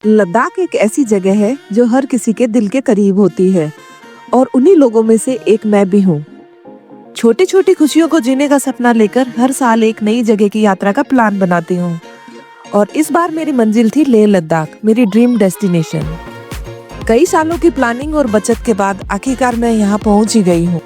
लद्दाख एक ऐसी जगह है जो हर किसी के दिल के करीब होती है और उन्हीं लोगों में से एक मैं भी हूँ। छोटी छोटी खुशियों को जीने का सपना लेकर हर साल एक नई जगह की यात्रा का प्लान बनाती हूँ और इस बार मेरी मंजिल थी लेह लद्दाख, मेरी ड्रीम डेस्टिनेशन। कई सालों की प्लानिंग और बचत के बाद आखिरकार मैं यहाँ पहुँच ही गई हूँ।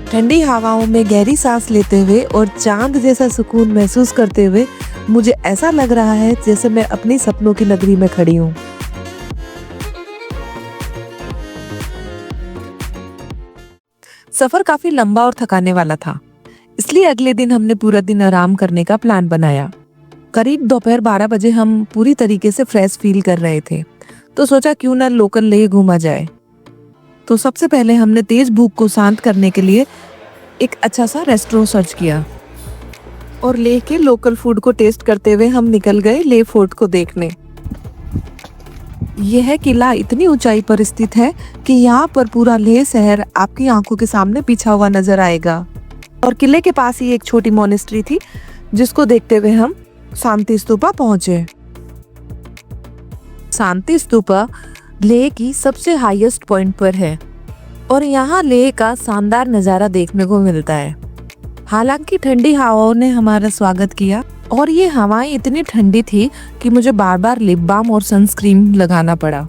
ठंडी हवाओं में गहरी सांस लेते हुए और चांद जैसा सुकून महसूस करते हुए मुझे ऐसा लग रहा है जैसे मैं अपनी सपनों की नगरी में खड़ी हूँ। सफर काफी लंबा और थकाने वाला था, इसलिए अगले दिन हमने पूरा दिन आराम करने का प्लान बनाया। करीब दोपहर 12 बजे हम पूरी तरीके से फ्रेश फील कर रहे थे, तो सोचा क्यों ना लोकल लेह घूमा जाए। तो सबसे पहले हमने तेज भूख को शांत करने के लिए एक अच्छा सा रेस्टोरेंट सर्च किया और लेह के लोकल फूड को टेस्ट करते हुए हम निकल गए लेह फोर्ट को देखने। यह किला इतनी ऊंचाई पर स्थित है कि यहाँ पर पूरा लेह शहर आपकी आंखों के सामने बिछा हुआ नजर आएगा। और किले के पास ही एक छोटी मोनेस्ट्री थी जिसको देखते हुए हम शांति स्तूपा पहुंचे। शांति स्तूपा लेह की सबसे हाईएस्ट पॉइंट पर है और यहाँ लेह का शानदार नजारा देखने को मिलता है। हालांकि ठंडी हवाओं ने हमारा स्वागत किया और ये हवाएं इतनी ठंडी थी कि मुझे बार बार लिप बाम और सनस्क्रीन लगाना पड़ा।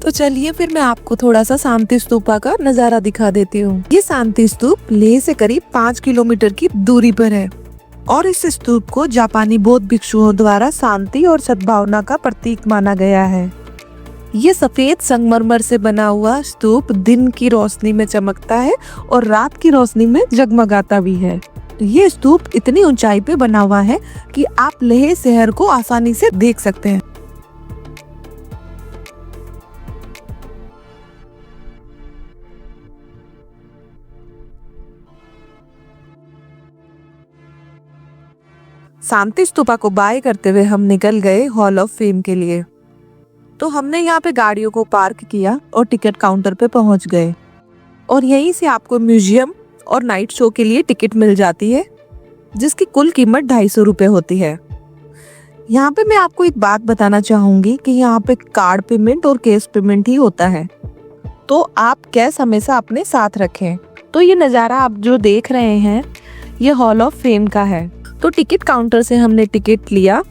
तो चलिए फिर मैं आपको थोड़ा सा शांति स्तूपा का नजारा दिखा देती हूँ। ये शांति स्तूप लेह से करीब 5 किलोमीटर की दूरी पर है और इस स्तूप को जापानी बौद्ध भिक्षुओं द्वारा शांति और सद्भावना का प्रतीक माना गया है। ये सफेद संगमरमर से बना हुआ स्तूप दिन की रोशनी में चमकता है और रात की रोशनी में जगमगाता भी है। ये स्तूप इतनी ऊंचाई पे बना हुआ है कि आप लेह शहर को आसानी से देख सकते हैं। शांति स्तूपा को बाय करते हुए हम निकल गए हॉल ऑफ फेम के लिए। तो हमने यहाँ पे गाड़ियों को पार्क किया और टिकट काउंटर पे पहुंच गए और यहीं से आपको म्यूजियम और नाइट शो के लिए टिकट मिल जाती है जिसकी कुल कीमत 250 रुपए होती है। यहाँ पे मैं आपको एक बात बताना चाहूंगी कि यहाँ पे कार्ड पेमेंट और कैश पेमेंट ही होता है, तो आप कैश हमेशा अपने साथ रखें। तो ये नज़ारा आप जो देख रहे हैं ये हॉल ऑफ फेम का है। तो टिकट काउंटर से हमने टिकट लिया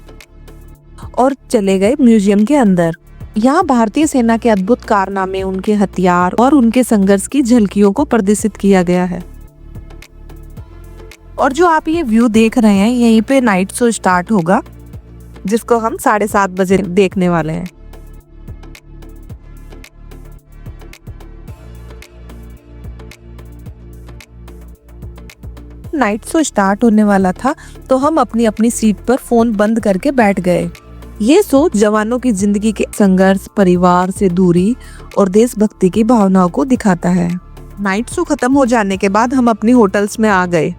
और चले गए म्यूजियम के अंदर। यहाँ भारतीय सेना के अद्भुत कारनामे, उनके हथियार और उनके संघर्ष की झलकियों को प्रदर्शित किया गया है। और जो आप ये व्यू देख रहे हैं यहीं पे नाइट शो स्टार्ट होगा जिसको हम 7:30 बजे देखने वाले हैं। नाइट शो स्टार्ट होने वाला था तो हम अपनी अपनी सीट पर फोन बंद करके बैठ गए। ये शो जवानों की जिंदगी के संघर्ष, परिवार से दूरी और देशभक्ति की भावनाओं को दिखाता है। नाइट शो खत्म हो जाने के बाद हम अपनी होटल्स में आ गए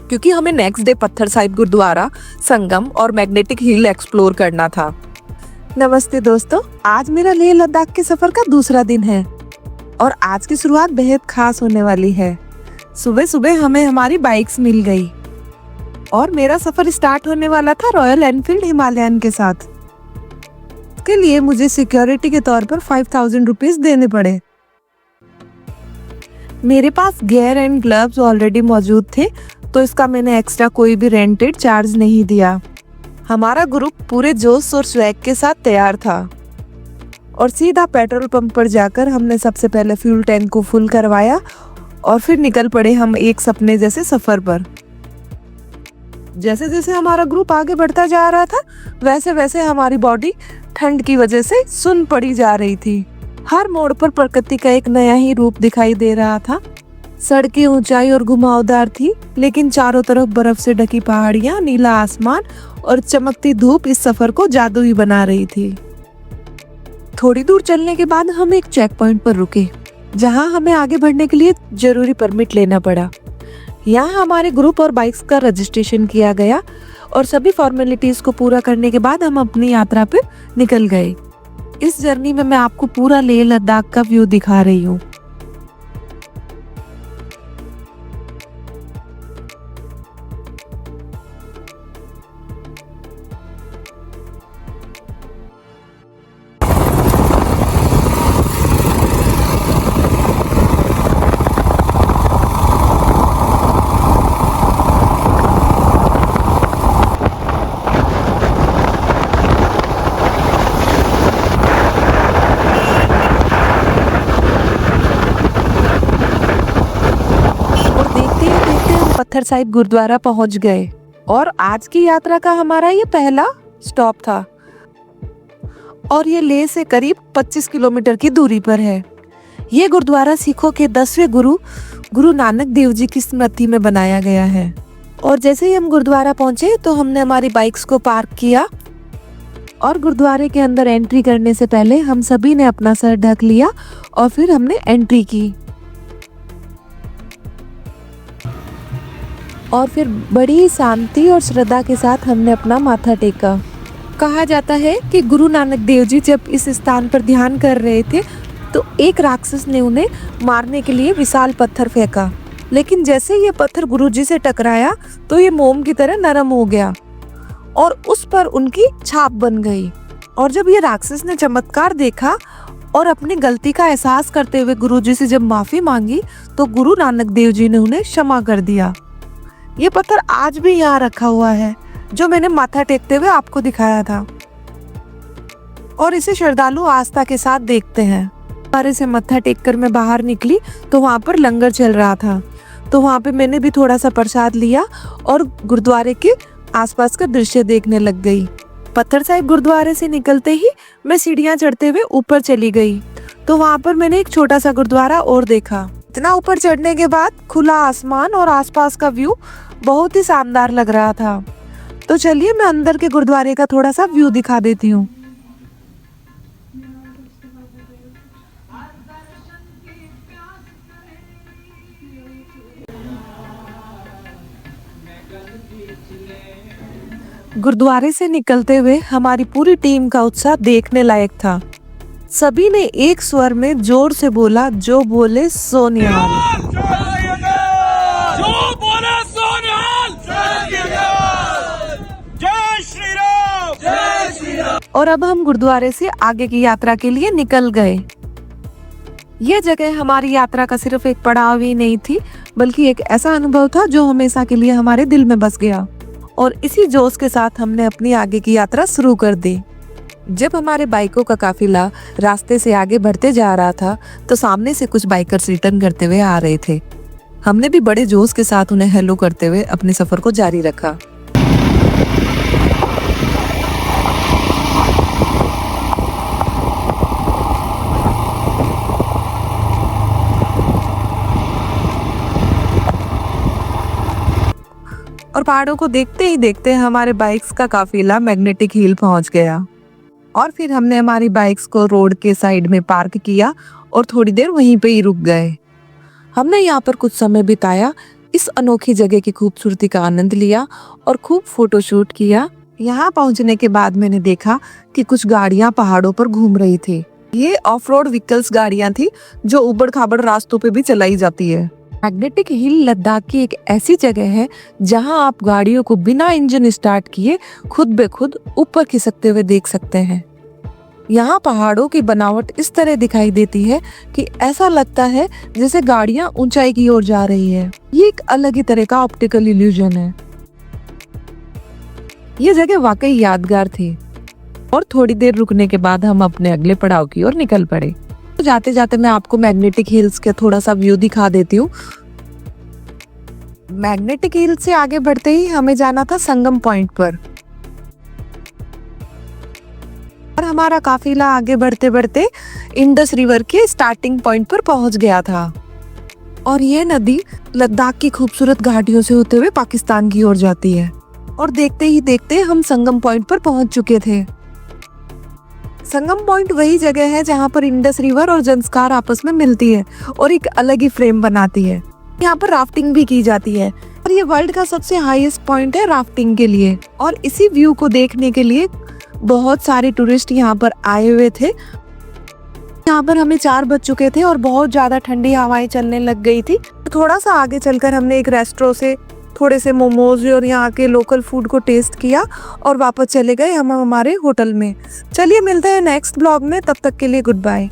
क्योंकि हमें नेक्स्ट डे पत्थर साहिब गुरुद्वारा, संगम और मैग्नेटिक हिल एक्सप्लोर करना था। नमस्ते दोस्तों, आज मेरा लेह लद्दाख के सफर का दूसरा दिन है और आज की शुरुआत बेहद खास होने वाली है। सुबह सुबह हमें हमारी बाइक्स मिल गई और मेरा सफर स्टार्ट होने वाला था रॉयल एनफील्ड हिमालयन के साथ। इसके लिए मुझे सिक्योरिटी के तौर पर 5000 रुपीज देने पड़े। मेरे पास गियर एंड ग्लव्स ऑलरेडी मौजूद थे तो इसका मैंने एक्स्ट्रा कोई भी रेंटेड चार्ज नहीं दिया। हमारा ग्रुप पूरे जोश और स्वैग के साथ तैयार था और सीधा पेट्रोल पंप पर जाकर हमने सबसे पहले फ्यूल टैंक को फुल करवाया और फिर निकल पड़े हम एक सपने जैसे सफर पर। जैसे जैसे हमारा ग्रुप आगे बढ़ता जा रहा था वैसे वैसे हमारी बॉडी ठंड की वजह से सुन्न पड़ी जा रही थी। हर मोड़ पर प्रकृति का एक नया ही रूप दिखाई दे रहा था। सड़कें ऊंचाई और घुमावदार थी लेकिन चारों तरफ बर्फ से ढकी पहाड़ियां, नीला आसमान और चमकती धूप इस सफर को जादुई बना रही थी। थोड़ी दूर चलने के बाद हम एक चेक पॉइंट पर रुके जहां हमें आगे बढ़ने के लिए जरूरी परमिट लेना पड़ा। यहाँ हमारे ग्रुप और बाइक्स का रजिस्ट्रेशन किया गया और सभी फॉर्मेलिटीज को पूरा करने के बाद हम अपनी यात्रा पे निकल गए। इस जर्नी में मैं आपको पूरा लेह लद्दाख का व्यू दिखा रही हूँ। पत्थर साहिब गुरुद्वारा पहुंच गए और आज की यात्रा का हमारा ये पहला स्टॉप था और ये लेह से करीब 25 किलोमीटर की दूरी पर है। ये गुरुद्वारा सिखों के 10वें गुरु नानक देव जी की स्मृति में बनाया गया है। और जैसे ही हम गुरुद्वारा पहुंचे तो हमने हमारी बाइक्स को पार्क किया और गुरुद्वारे के अंदर एंट्री करने से पहले हम सभी ने अपना सर ढक लिया और फिर हमने एंट्री की और फिर बड़ी शांति और श्रद्धा के साथ हमने अपना माथा टेका। कहा जाता है कि गुरु नानक देव जी जब इस स्थान पर ध्यान कर रहे थे तो एक राक्षस ने उन्हें मारने के लिए विशाल पत्थर फेंका, लेकिन जैसे ये पत्थर गुरु जी से टकराया तो ये मोम की तरह नरम हो गया और उस पर उनकी छाप बन गई। और जब ये राक्षस ने चमत्कार देखा और अपनी गलती का एहसास करते हुए गुरु जी से जब माफी मांगी तो गुरु नानक देव जी ने उन्हें क्षमा कर दिया। ये पत्थर आज भी यहाँ रखा हुआ है जो मैंने माथा टेकते हुए आपको दिखाया था और इसे श्रद्धालु आस्था के साथ देखते हैं। बारे से मत्था टेक कर मैं बाहर निकली तो वहाँ पर लंगर चल रहा था, तो वहाँ पे मैंने भी थोड़ा सा प्रसाद लिया और गुरुद्वारे के आसपास का दृश्य देखने लग गई। पत्थर साहिब गुरुद्वारे से निकलते ही मैं सीढ़ियाँ चढ़ते हुए ऊपर चली गई तो वहाँ पर मैंने एक छोटा सा गुरुद्वारा और देखा। इतना ऊपर चढ़ने के बाद खुला आसमान और आसपास का व्यू बहुत ही शानदार लग रहा था। तो चलिए मैं अंदर के गुरुद्वारे का थोड़ा सा व्यू दिखा देती हूँ। गुरुद्वारे से निकलते हुए हमारी पूरी टीम का उत्साह देखने लायक था। सभी ने एक स्वर में जोर से बोला, जो बोले सो निहाल। जो बोले सो निहाल। जय श्री राम। जय श्री राम। और अब हम गुरुद्वारे से आगे की यात्रा के लिए निकल गए। यह जगह हमारी यात्रा का सिर्फ एक पड़ाव ही नहीं थी, बल्कि एक ऐसा अनुभव था जो हमेशा के लिए हमारे दिल में बस गया। और इसी जोश के साथ हमने अपनी आगे की यात्रा शुरू कर दी। जब हमारे बाइकों का काफिला रास्ते से आगे बढ़ते जा रहा था तो सामने से कुछ बाइकर्स रिटर्न करते हुए आ रहे थे। हमने भी बड़े जोश के साथ उन्हें हेलो करते हुए अपने सफर को जारी रखा। और पहाड़ों को देखते ही देखते हमारे बाइक्स का काफिला मैग्नेटिक हिल पहुंच गया और फिर हमने हमारी बाइक्स को रोड के साइड में पार्क किया और थोड़ी देर वहीं पे ही रुक गए। हमने यहाँ पर कुछ समय बिताया, इस अनोखी जगह की खूबसूरती का आनंद लिया और खूब फोटोशूट किया। यहाँ पहुँचने के बाद मैंने देखा कि कुछ गाड़ियाँ पहाड़ों पर घूम रही थी। ये ऑफ रोड व्हीकल्स गाड़ियाँ थी जो उबड़ खाबड़ रास्तों पे भी चलाई जाती है। मैग्नेटिक हिल लद्दाख की एक ऐसी जगह है जहां आप गाड़ियों को बिना इंजन स्टार्ट किए खुद बे खुद ऊपर खिसकते हुए देख सकते हैं। यहाँ पहाड़ों की बनावट इस तरह दिखाई देती है कि ऐसा लगता है जैसे गाड़ियां ऊंचाई की ओर जा रही है। ये एक अलग ही तरह का ऑप्टिकल इल्यूजन है। ये जगह वाकई यादगार थी और थोड़ी देर रुकने के बाद हम अपने अगले पड़ाव की ओर निकल पड़े। तो जाते जाते मैं आपको मैग्नेटिक हिल्स का थोड़ा सा व्यू दिखा देती हूँ। मैग्नेटिक हिल से आगे बढ़ते ही हमें जाना था संगम पॉइंट पर और हमारा काफिला आगे बढ़ते बढ़ते इंडस रिवर के स्टार्टिंग पॉइंट पर पहुंच गया था। और यह नदी लद्दाख की खूबसूरत घाटियों से होते हुए पाकिस्तान की ओर जाती है। और देखते ही देखते हम संगम पॉइंट पर पहुंच चुके थे। संगम पॉइंट वही जगह है जहां पर इंडस रिवर और जंस्कार आपस में मिलती है और एक अलग ही फ्रेम बनाती है। यहाँ पर राफ्टिंग भी की जाती है और ये वर्ल्ड का सबसे हाईएस्ट पॉइंट है राफ्टिंग के लिए। और इसी व्यू को देखने के लिए बहुत सारे टूरिस्ट यहाँ पर आए हुए थे। यहाँ पर हमें 4 बज चुके थे और बहुत ज्यादा ठंडी हवाएं चलने लग गई थी। थोड़ा सा आगे चलकर हमने एक रेस्टोरेंट से थोड़े से मोमोज और यहाँ के लोकल फूड को टेस्ट किया और वापस चले गए हम हमारे होटल में। चलिए मिलते हैं नेक्स्ट ब्लॉग में, तब तक के लिए गुड बाय।